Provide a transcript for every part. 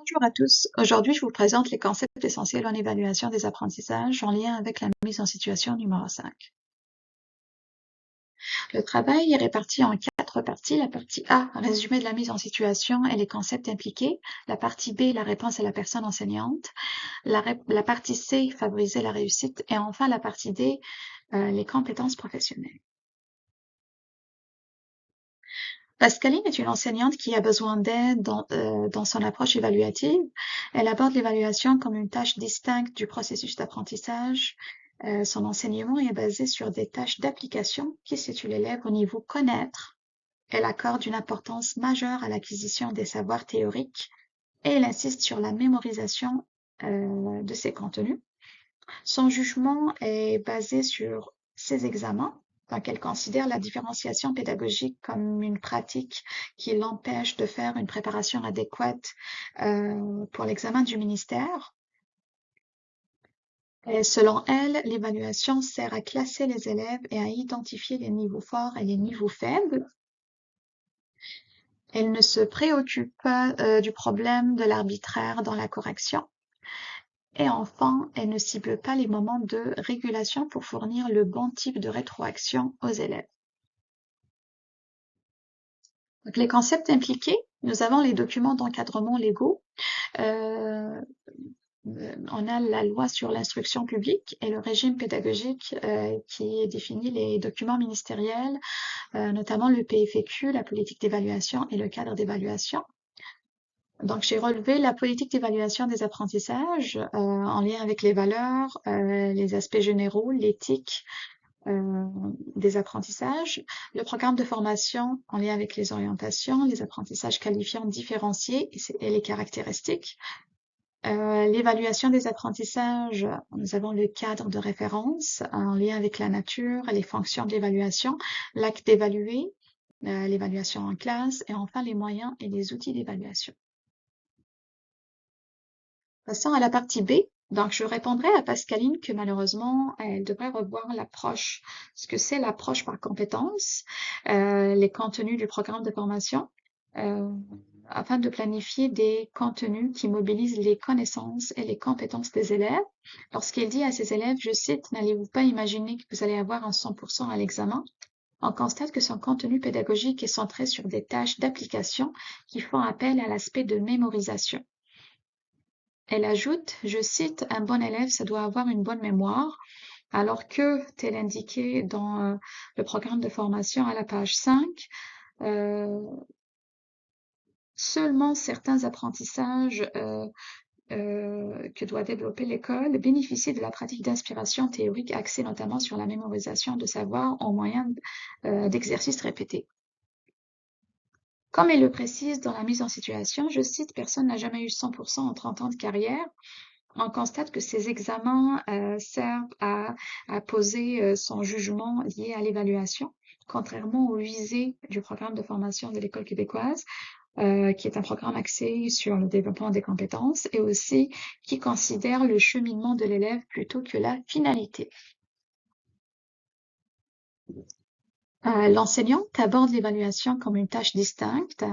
Bonjour à tous. Aujourd'hui, je vous présente les concepts essentiels en évaluation des apprentissages en lien avec la mise en situation numéro 5. Le travail est réparti en 4 parties. La partie A, résumé de la mise en situation et les concepts impliqués. La partie B, la réponse à la personne enseignante. La partie C, favoriser la réussite. Et enfin, la partie D, les compétences professionnelles. Pascaline est une enseignante qui a besoin d'aide dans son approche évaluative. Elle aborde l'évaluation comme une tâche distincte du processus d'apprentissage. Son enseignement est basé sur des tâches d'application qui situent l'élève au niveau connaître. Elle accorde une importance majeure à l'acquisition des savoirs théoriques et elle insiste sur la mémorisation de ces contenus. Son jugement est basé sur ses examens, donc elle considère la différenciation pédagogique comme une pratique qui l'empêche de faire une préparation adéquate pour l'examen du ministère. Et selon elle, l'évaluation sert à classer les élèves et à identifier les niveaux forts et les niveaux faibles. Elle ne se préoccupe pas du problème de l'arbitraire dans la correction. Et enfin, elle ne cible pas les moments de régulation pour fournir le bon type de rétroaction aux élèves. Donc, les concepts impliqués, nous avons les documents d'encadrement légaux. Euh, on a la loi sur l'instruction publique et le régime pédagogique qui définit les documents ministériels, notamment le PFQ, la politique d'évaluation et le cadre d'évaluation. Donc, j'ai relevé la politique d'évaluation des apprentissages en lien avec les valeurs, les aspects généraux, l'éthique des apprentissages, le programme de formation en lien avec les orientations, les apprentissages qualifiants différenciés et les caractéristiques. L'évaluation des apprentissages, nous avons le cadre de référence en lien avec la nature, les fonctions de l'évaluation, l'acte d'évaluer, l'évaluation en classe et enfin les moyens et les outils d'évaluation. Passons à la partie B. Donc, je répondrai à Pascaline que malheureusement, elle devrait revoir l'approche, ce que c'est l'approche par compétences, les contenus du programme de formation, euh, afin de planifier des contenus qui mobilisent les connaissances et les compétences des élèves. Lorsqu'elle dit à ses élèves, je cite, n'allez-vous pas imaginer que vous allez avoir un 100% à l'examen? On constate que son contenu pédagogique est centré sur des tâches d'application qui font appel à l'aspect de mémorisation. Elle ajoute, je cite, un bon élève, ça doit avoir une bonne mémoire, alors que, tel indiqué dans le programme de formation à la page 5, seulement certains apprentissages que doit développer l'école bénéficient de la pratique d'inspiration théorique axée notamment sur la mémorisation de savoir en moyen d'exercices répétés. Comme elle le précise dans la mise en situation, je cite, personne n'a jamais eu 100% en 30 ans de carrière. On constate que ces examens servent à poser son jugement lié à l'évaluation, contrairement au visé du programme de formation de l'École québécoise, qui est un programme axé sur le développement des compétences et aussi qui considère le cheminement de l'élève plutôt que la finalité. L'enseignante aborde l'évaluation comme une tâche distincte,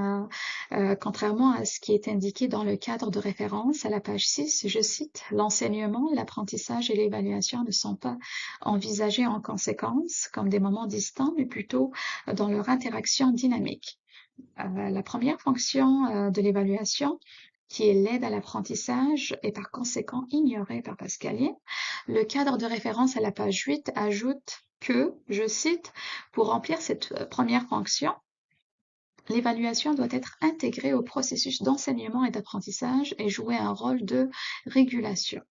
contrairement à ce qui est indiqué dans le cadre de référence à la page 6, je cite, l'enseignement, l'apprentissage et l'évaluation ne sont pas envisagés en conséquence comme des moments distincts, mais plutôt dans leur interaction dynamique. La première fonction de l'évaluation, qui est l'aide à l'apprentissage, est par conséquent ignorée par Pascaline. Le cadre de référence à la page 8 ajoute que, je cite, pour remplir cette première fonction, l'évaluation doit être intégrée au processus d'enseignement et d'apprentissage et jouer un rôle de régulation.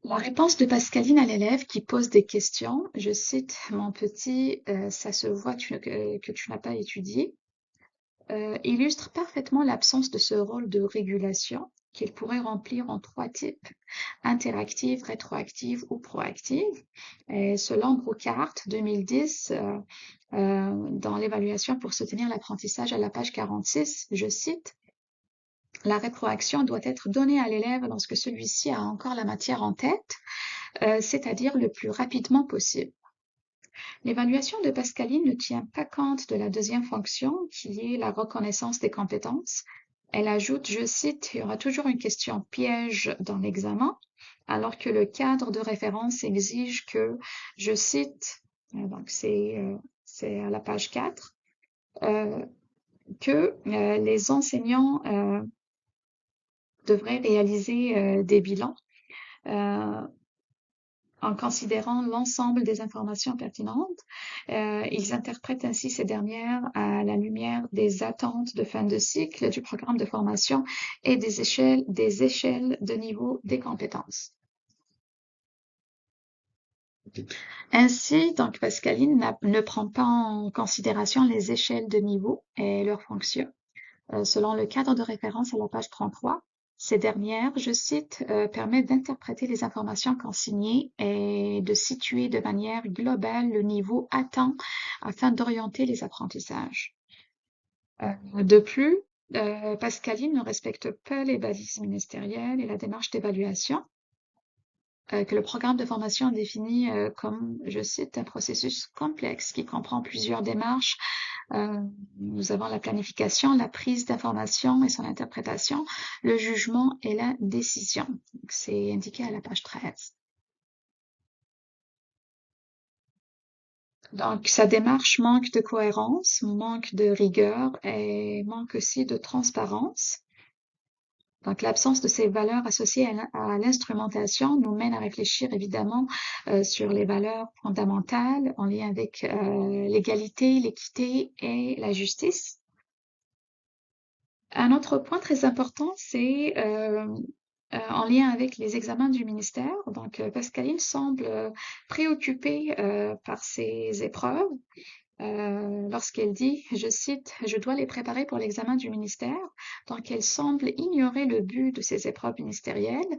La réponse de Pascaline à l'élève qui pose des questions, je cite, mon petit, ça se voit que tu n'as pas étudié, illustre parfaitement l'absence de ce rôle de régulation qu'il pourrait remplir en 3 types, interactive, rétroactive ou proactive. Et selon Brocart, 2010, dans l'évaluation pour soutenir l'apprentissage à la page 46, je cite, la rétroaction doit être donnée à l'élève lorsque celui-ci a encore la matière en tête, c'est-à-dire le plus rapidement possible. L'évaluation de Pascaline ne tient pas compte de la deuxième fonction, qui est la reconnaissance des compétences. Elle ajoute, je cite, il y aura toujours une question piège dans l'examen, alors que le cadre de référence exige que, je cite, donc c'est à la page 4, euh, que les enseignants devraient réaliser des bilans euh, en considérant l'ensemble des informations pertinentes. Ils interprètent ainsi ces dernières à la lumière des attentes de fin de cycle du programme de formation et des échelles de niveau des compétences. Ainsi, donc, Pascaline ne prend pas en considération les échelles de niveau et leurs fonctions. Selon le cadre de référence à la page 33, ces dernières, je cite, permettent d'interpréter les informations consignées et de situer de manière globale le niveau atteint afin d'orienter les apprentissages. De plus, Pascaline ne respecte pas les balises ministérielles et la démarche d'évaluation que le programme de formation définit comme, je cite, un processus complexe qui comprend plusieurs démarches. Nous avons la planification, la prise d'information et son interprétation, le jugement et la décision. C'est indiqué à la page 13. Donc, sa démarche manque de cohérence, manque de rigueur et manque aussi de transparence. Donc, l'absence de ces valeurs associées à l'instrumentation nous mène à réfléchir évidemment sur les valeurs fondamentales en lien avec l'égalité, l'équité et la justice. Un autre point très important, c'est en lien avec les examens du ministère. Donc, Pascaline semble préoccupée par ces épreuves lorsqu'elle dit, je cite, je dois les préparer pour l'examen du ministère. Donc, elle semble ignorer le but de ces épreuves ministérielles,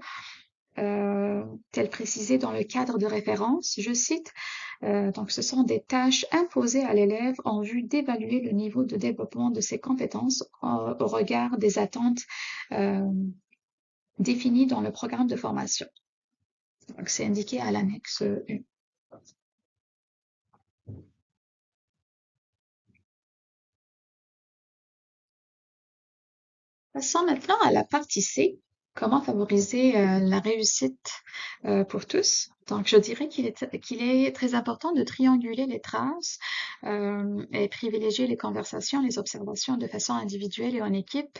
tel précisé dans le cadre de référence. Je cite, donc ce sont des tâches imposées à l'élève en vue d'évaluer le niveau de développement de ses compétences au regard des attentes euh, définies dans le programme de formation. Donc, c'est indiqué à l'annexe 1. Passons maintenant à la partie C. Comment favoriser la réussite pour tous? Donc, je dirais qu'il est très important de trianguler les traces et privilégier les conversations, les observations de façon individuelle et en équipe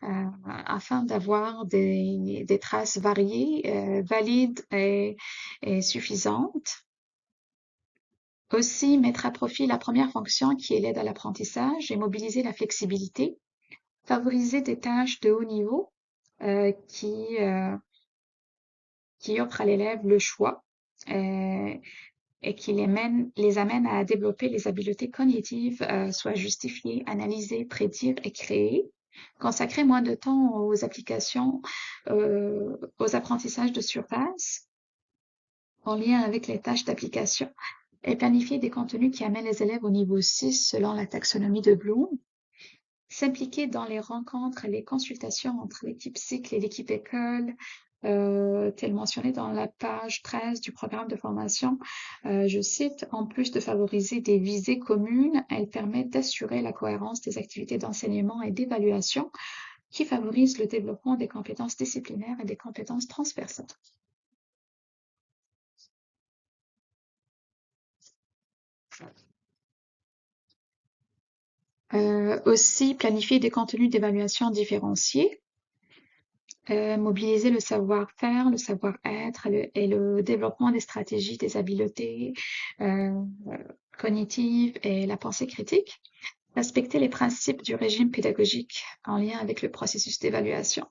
afin d'avoir des traces variées, valides et suffisantes. Aussi, mettre à profit la première fonction qui est l'aide à l'apprentissage et mobiliser la flexibilité. Favoriser des tâches de haut niveau euh, qui, euh, qui offrent à l'élève le choix euh, et qui les amène à développer les habiletés cognitives, soit justifier, analyser, prédire et créer. Consacrer moins de temps aux applications, aux apprentissages de surface en lien avec les tâches d'application et planifier des contenus qui amènent les élèves au niveau 6 selon la taxonomie de Bloom. S'impliquer dans les rencontres et les consultations entre l'équipe cycle et l'équipe école, tel mentionné dans la page 13 du programme de formation. Je cite, en plus de favoriser des visées communes, elle permet d'assurer la cohérence des activités d'enseignement et d'évaluation qui favorisent le développement des compétences disciplinaires et des compétences transversales. Aussi, planifier des contenus d'évaluation différenciés, mobiliser le savoir-faire, le savoir-être et le développement des stratégies, des habiletés euh, cognitives et la pensée critique. Respecter les principes du régime pédagogique en lien avec le processus d'évaluation.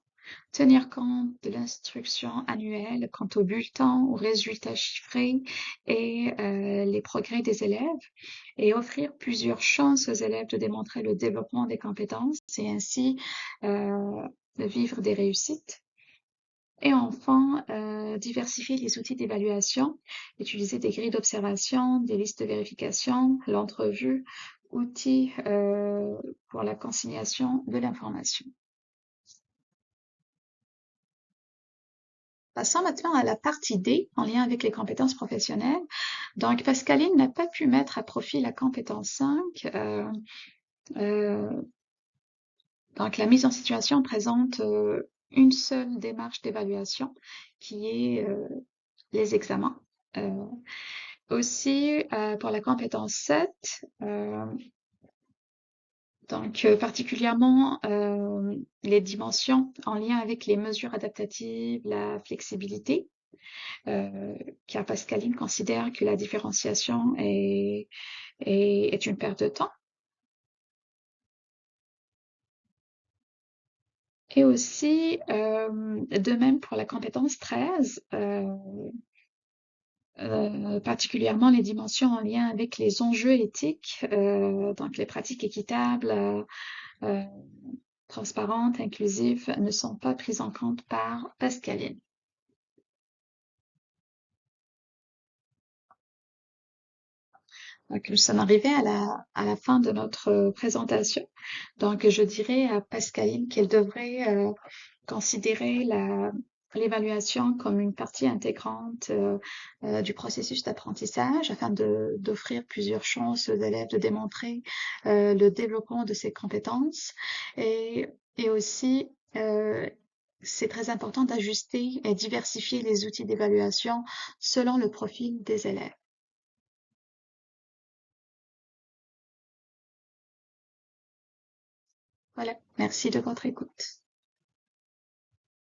Tenir compte de l'instruction annuelle quant aux bulletins, aux résultats chiffrés et les progrès des élèves et offrir plusieurs chances aux élèves de démontrer le développement des compétences et ainsi de vivre des réussites. Et enfin, diversifier les outils d'évaluation, utiliser des grilles d'observation, des listes de vérification, l'entrevue, outils pour la consignation de l'information. Passons maintenant à la partie D, en lien avec les compétences professionnelles. Donc, Pascaline n'a pas pu mettre à profit la compétence 5 Donc, la mise en situation présente une seule démarche d'évaluation qui est les examens. Euh, Aussi, pour la compétence 7, particulièrement les dimensions en lien avec les mesures adaptatives, la flexibilité, car Pascaline considère que la différenciation est une perte de temps. Et aussi, de même pour la compétence 13, particulièrement les dimensions en lien avec les enjeux éthiques, donc les pratiques équitables, euh, transparentes, inclusives, ne sont pas prises en compte par Pascaline. Donc, nous sommes arrivés à la fin de notre présentation. Donc, je dirais à Pascaline qu'elle devrait considérer l'évaluation comme une partie intégrante du processus d'apprentissage afin d'offrir plusieurs chances aux élèves de démontrer le développement de ses compétences et aussi c'est très important d'ajuster et diversifier les outils d'évaluation selon le profil des élèves. Voilà, merci de votre écoute.